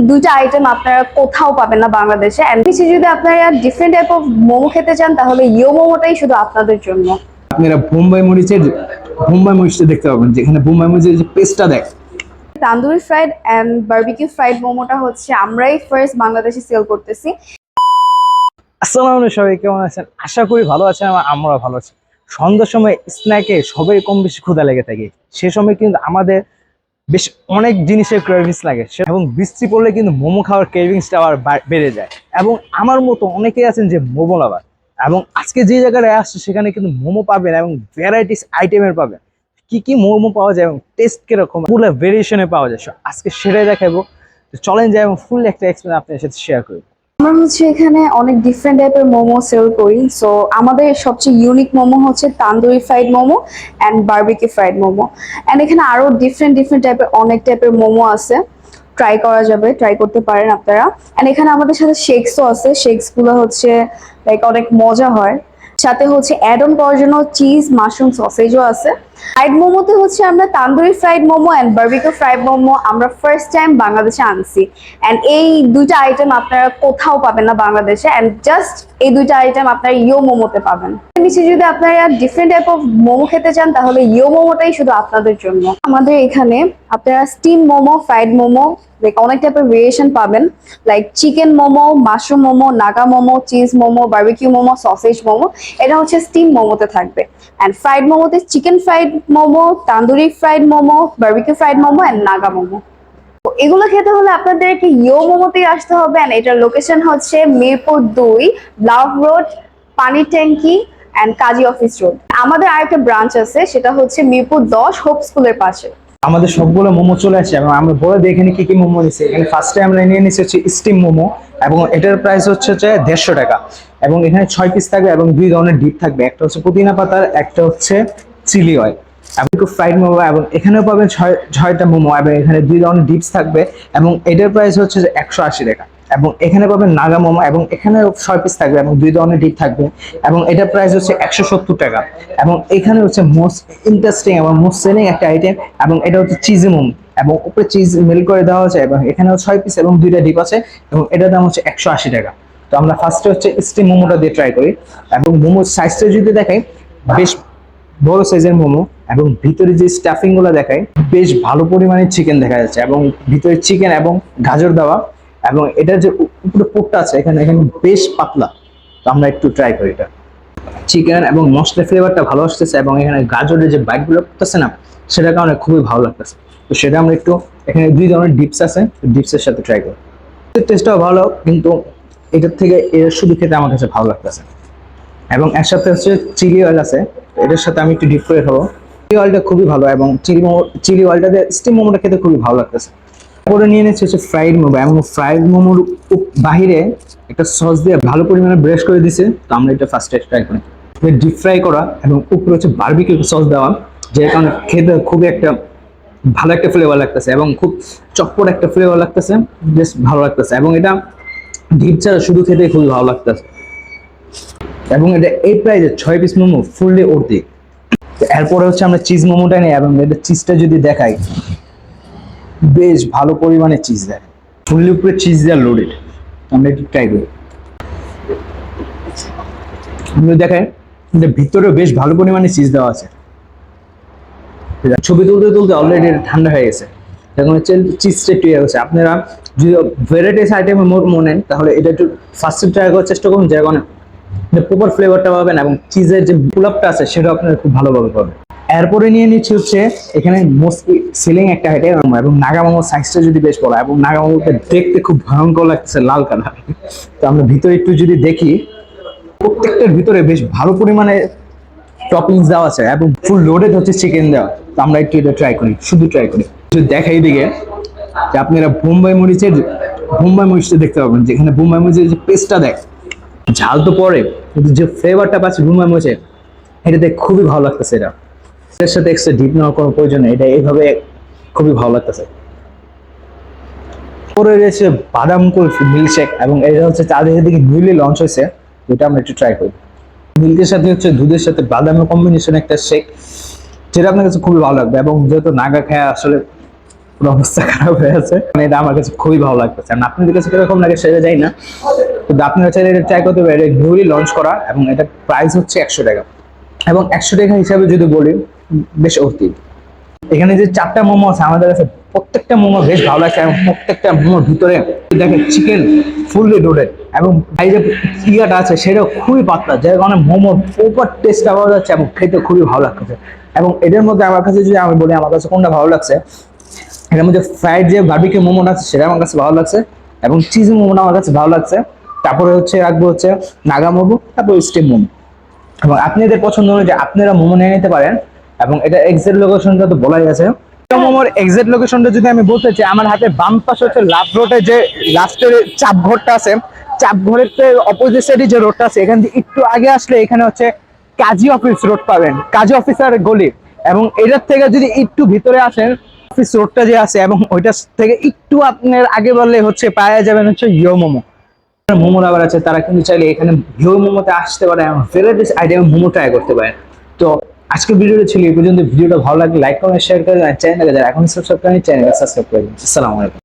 দুইটা আইটেম আপনারা কোথাও পাবেন না বাংলাদেশে। এন্ড কিছু যদি আপনারা ডিফারেন্ট টাইপ অফ মোমো খেতে চান তাহলে ইয়ো মোমোটাই শুধু আপনাদের জন্য। আপনারা বোম্বাই মরিচটা দেখতে পাবেন, যেখানে বোম্বাই মরিচের যে পেস্টটা দেয়। Tandoori fried and barbecue fried মোমোটা হচ্ছে আমরাই ফার্স্ট বাংলাদেশে সেল করতেছি। আসসালামু আলাইকুম, সবাই কেমন আছেন? আশা করি ভালো আছেন। আমরা ভালো আছি। সন্ধ্যার সময় স্ন্যাকে সবাই কম বেশি ক্ষুধা লেগে থাকে। সে সময় কিন্তু আমাদের বেশ অনেক জিনিসের ক্রেভিংস লাগে, এবং বৃষ্টি পড়লে কিন্তু মোমো খাওয়ার ক্রেভিংসটা আবার বেড়ে যায়। এবং আমার মতো অনেকেই আছেন যে মোমো লাভার, এবং আজকে যে জায়গায় আসছে সেখানে কিন্তু মোমো পাবেন এবং ভ্যারাইটিস আইটেমের পাবেন। কি কি মোমো পাওয়া যায় এবং টেস্ট কিরকম, পুরো ভেরিয়েশনে পাওয়া যায়। আজকে সেটাই দেখাবো। চলেন যাই এবং ফুল একটা এক্সপিরিয়েন্স আপনাদের সাথে শেয়ার করি। আমরা হচ্ছে এখানে অনেক ডিফারেন্ট টাইপের মোমো সেল করি। সো আমাদের সবচেয়ে ইউনিক মোমো হচ্ছে tandoori fried momo and barbecue fried momo. And এখানে আরো ডিফারেন্ট টাইপের অনেক টাইপের মোমো আছে, ট্রাই করা যাবে, ট্রাই করতে পারেন আপনারা। এন্ড এখানে আমাদের সাথে শেকসও আছে। শেকস গুলো হচ্ছে লাইক অনেক মজা হয়। সাথে হচ্ছে অ্যাড অন করার জন্য চিজ, মাশরুম, সসেজও আছে। ফ্রাইড মোমোতে হচ্ছে আমরা tandoori fried momo and barbecue fried momo আমরা ফার্স্ট টাইম বাংলাদেশে আনছি। এন্ড এই দুইটা আইটেম আপনারা কোথাও পাবেন না বাংলাদেশে। এন্ড জাস্ট এই দুইটা আইটেম আপনারা ইয়ো মোমোতে পাবেন। নিচে যদি আপনারা ডিফারেন্ট টাইপ অফ মোমো খেতে চান তাহলে ইয়ো মোমোটাই শুধু আপনাদের জন্য। আমাদের এখানে আপনারা steam momo, fried momo, like অনেক টাইপের ভেরিয়েশন পাবেন, like chicken momo, mushroom momo, Naga momo, cheese momo, barbecue momo, sausage momo. এটা হচ্ছে স্টিম মোমোতে থাকবে। এন্ড ফ্রাইড মোমোতে chicken fried momo, tandoori fried momo, barbecue fried momo and Naga momo. এগুলো খেতে হলে আপনাদেরকে ইয়ো মোমোতেই আসতে হবে। এন্ড এটার লোকেশন হচ্ছে মিরপুর 2, লাভ রোড, পানি ট্যাঙ্কি এন্ড কাজী অফিস রোড। আমাদের আরেকটা ব্রাঞ্চ আছে, সেটা হচ্ছে মিরপুর 10, হোপ স্কুলের পাশে। আমাদের সবগুলো মোমো চলে আসে এবং আমরা বলে দিই এখানে কি কি মোমো নিচ্ছি। এখানে ফার্স্টে আমরা নিয়ে নিচ্ছি হচ্ছে স্টিম মোমো, এবং এটার প্রাইস হচ্ছে 150 টাকা। এবং এখানে 6 পিস থাকবে এবং 2 ধরনের ডিপ থাকবে, একটা হচ্ছে পুদিনা পাতার, একটা হচ্ছে চিলি অয়েল। এবং ফ্রাইড মোমো, এবং এখানেও পাবেন 6টা মোমো, এবং এখানে 2 ধরনের ডিপস থাকবে, এবং এটার প্রাইস হচ্ছে 180 টাকা। এবং এখানে পাবেন নাগা মোমো, এবং এখানে 6 পিস থাকবে এবং 2 ধরনের ডিপ থাকবে, এবং এটার প্রাইস হচ্ছে 170 টাকা। এবং এখানে হচ্ছে মোস্ট ইন্টারেস্টিং এবং মোস্ট সেলিং একটা আইটেম, এবং এটা হচ্ছে চিজ মোমো, এবং উপরে চিজ মেল করে দেওয়া হচ্ছে, এবং এখানেও 6 পিস এবং 2টা ডিপ আছে, এবং এটার দাম হচ্ছে 180 টাকা। তো আমরা ফার্স্টে হচ্ছে স্টিম মোমোটা দিয়ে ট্রাই করি। এবং মোমোর সাইজটা যদি দেখাই, বেশ বড় সাইজের মোমো, এবং ভিতরে যে স্টাফিং গুলো দেখায় বেশ ভালো পরিমাণে চিকেন দেখা যাচ্ছে, এবং ভিতরে চিকেন এবং গাজর দেওয়া, এবং এটার যে উপরে পুরটা আছে এখানে বেশ পাতলা। তো আমরা একটু ট্রাই করি এটা। চিকেন এবং মশলা ফ্লেভারটা ভালো আসতেছে, এবং এখানে গাজরের যে বাইট গুলো করতেছে না, সেটার কারণে খুবই ভালো লাগতেছে। তো সেটা আমরা একটু, এখানে 2 ধরনের ডিপস আছে, ডিপসের সাথে ট্রাই করি। টেস্টটাও ভালো, কিন্তু এটার থেকে এর শুধু খেতে আমার কাছে ভালো লাগতেছে। এবং এর সাথে হচ্ছে চিলি অয়েল আছে, এটার সাথে আমি একটু ডিপ করে খাবো। চিলি অয়েলটা খুবই ভালো, এবং চিলি অয়েলটা দিয়ে স্টিম মোমোটা খেতে খুবই ভালো লাগতেছে। তারপরে নিয়ে নিচ্ছে হচ্ছে ফ্রাইড মোমো, এবং ফ্রাইড মোমোর বাহিরে একটা সস দিয়ে ভালো পরিমাণে ব্রেশ করে দিছে। তো আমরা এটা ফার্স্টে ট্রাই করি। ডিপ ফ্রাই করা, এবং উপরে হচ্ছে বারবিকিউ সস দেওয়া, যে কারণে খেতে খুবই একটা ভালো একটা ফ্লেভার লাগতেছে, এবং খুব চটপট একটা ফ্লেভার লাগতেছে, বেশ ভালো লাগতেছে। এবং এটা ডিপ ছাড়া শুধু খেতে খুবই ভালো লাগতেছে। এবং এটা এই প্রাইসে 6 পিস মোমো ফুললি অর্ধেক। এরপরে হচ্ছে আমরা চিজ মোমোটা নিই, এবং এটা চিজটা যদি দেখাই, বেশ ভালো পরিমাণে চিজ দেয়, ফুললি উপরে চিজ দেওয়া লোডেড। আমরা একটু ট্রাই করি। দেখাই ভিতরেও বেশ ভালো পরিমাণে চিজ দেওয়া আছে। ছবি তুলতে তুলতে অলরেডি ঠান্ডা হয়ে গেছে, এখন হচ্ছে চিজটা একটু ইয়ে হচ্ছে। আপনারা যদি ভ্যারাইটিস আইটেমের মোমো নেন তাহলে এটা একটু ফার্স্টে ট্রাই করার চেষ্টা করুন, যে কারণে প্রপার ফ্লেভারটা পাবেন, এবং চিজের যে পুলাপটা আছে সেটা আপনারা খুব ভালোভাবে পাবেন। এরপরে নিয়ে নিচ্ছি হচ্ছে এখানে মোস্ট সেলিং একটা আইটেম, এবং নাগা মোমোর সাইজটা যদি বেশ বড়, এবং নাগা মোমোকে দেখতে খুব ভয়ঙ্কর লাগতেছে, লাল কালার। তো আমরা ভিতরে একটু যদি দেখি, প্রত্যেকটার ভিতরে বেশ ভালো পরিমাণে টপিংস দেওয়া আছে, এবং ফুল লোডেড হচ্ছে চিকেন দেওয়া। তো আমরা একটু এটা ট্রাই করি, শুধু ট্রাই করি। যদি দেখাই দিকে যে আপনারা বোম্বাই মরিচটা দেখতে পাবেন, যেখানে বোম্বাই মরিচের যে পেস্টটা দেয়, ঝাল তো পরে, কিন্তু যে ফ্লেভারটা পাচ্ছে বোম্বাই মরিচের, এটাতে খুবই ভালো লাগতেছে। এটা এর সাথে এক্সট্রা ডিপ নেওয়ার কোনো প্রয়োজন নেই, এটা এইভাবে খুবই ভালো লাগতেছে। পরে রয়েছে বাদাম কুলফি মিল্কশেক, এবং এটা হচ্ছে চাঁদের দিকে নিউলি লঞ্চ হয়েছে, যেটা আমরা একটু ট্রাই করি। মিল্কের সাথে হচ্ছে দুধের সাথে বাদামের কম্বিনেশন একটা শেক, যেটা আপনার কাছে খুবই ভালো লাগবে। এবং যেহেতু নাগা খায় আসলে পুরো অবস্থা খারাপ হয়ে আছে, মানে এটা আমার কাছে খুবই ভালো লাগতেছে। আর আপনাদের কাছে কিরকম লাগে সেটা যাই না, কিন্তু আপনারা চাইলে এটা ট্রাই করতে পারেন। নিউলি লঞ্চ করা এবং এটা প্রাইস হচ্ছে 100 টাকা, এবং 100 টাকা হিসাবে যদি বলি বেশ অর্থি। এখানে যে 4টা মোমো আছে আমাদের কাছে প্রত্যেকটা মোমো বেশ ভালো লাগছে, এবং প্রত্যেকটা মোমোর ভিতরে দেখেন চিকেন ফুললি লোডেড, এবং এই যে ইয়াটা আছে সেটাও খুবই পাতলা, যার কারণে মোমোর প্রপার টেস্টটা পাওয়া যাচ্ছে এবং খেতে খুবই ভালো লাগছে। এবং এদের মধ্যে আমার কাছে যদি আমি বলি আমার কাছে কোনটা ভালো লাগছে, এর মধ্যে ফ্রাইড যে বারবিকিউ মোমোটা আছে সেটা আমার কাছে ভালো লাগছে, এবং চিজ মোমোটা আমার কাছে ভালো লাগছে। তারপরে হচ্ছে রাখবো হচ্ছে নাগা মোমো, তারপর স্টিম মোমো। এবং আপনাদের পছন্দ অনুযায়ী আপনারা মোমো নিয়ে নিতে পারেন। এবং এটা এক্সাক্ট লোকেশনটা তো বলাই আছে। মোমোর এক্সাক্ট লোকেশনটা যদি আমি বলতে চাই, আমার হাতে বাম পাশে হচ্ছে লাভ রোডে যে লাস্টের চাপ ঘরটা আছে, চাপ ঘরের অপোজিট সাইডে যে রোডটা আছে, এখান থেকে একটু আগে আসলে এখানে হচ্ছে কাজী অফিস রোড পাবেন, কাজী অফিসার গলি। এবং এটার থেকে যদি একটু ভিতরে আসেন, অফিস রোডটা যে আছে এবং ওইটা থেকে একটু আপনার আগে বললে হচ্ছে পাওয়া যাবেন হচ্ছে ইয়ো মোমো। মোমো লাভার আছে তারা কিন্তু চাইলে এখানে ভিউ মোমোতে আসতে পারে এবং ভ্যারাইটিস আইটেম মোমো ট্রাই করতে পারে। তো আজকের ভিডিওটা ছিল এই পর্যন্ত। ভিডিওটা ভালো লাগলে লাইক কমেন্ট শেয়ার করে চ্যানেলটাকে যারা এখন সাবস্ক্রাইব করেন চ্যানেলকে সাবস্ক্রাইব করে দিন। আসসালামু আলাইকুম।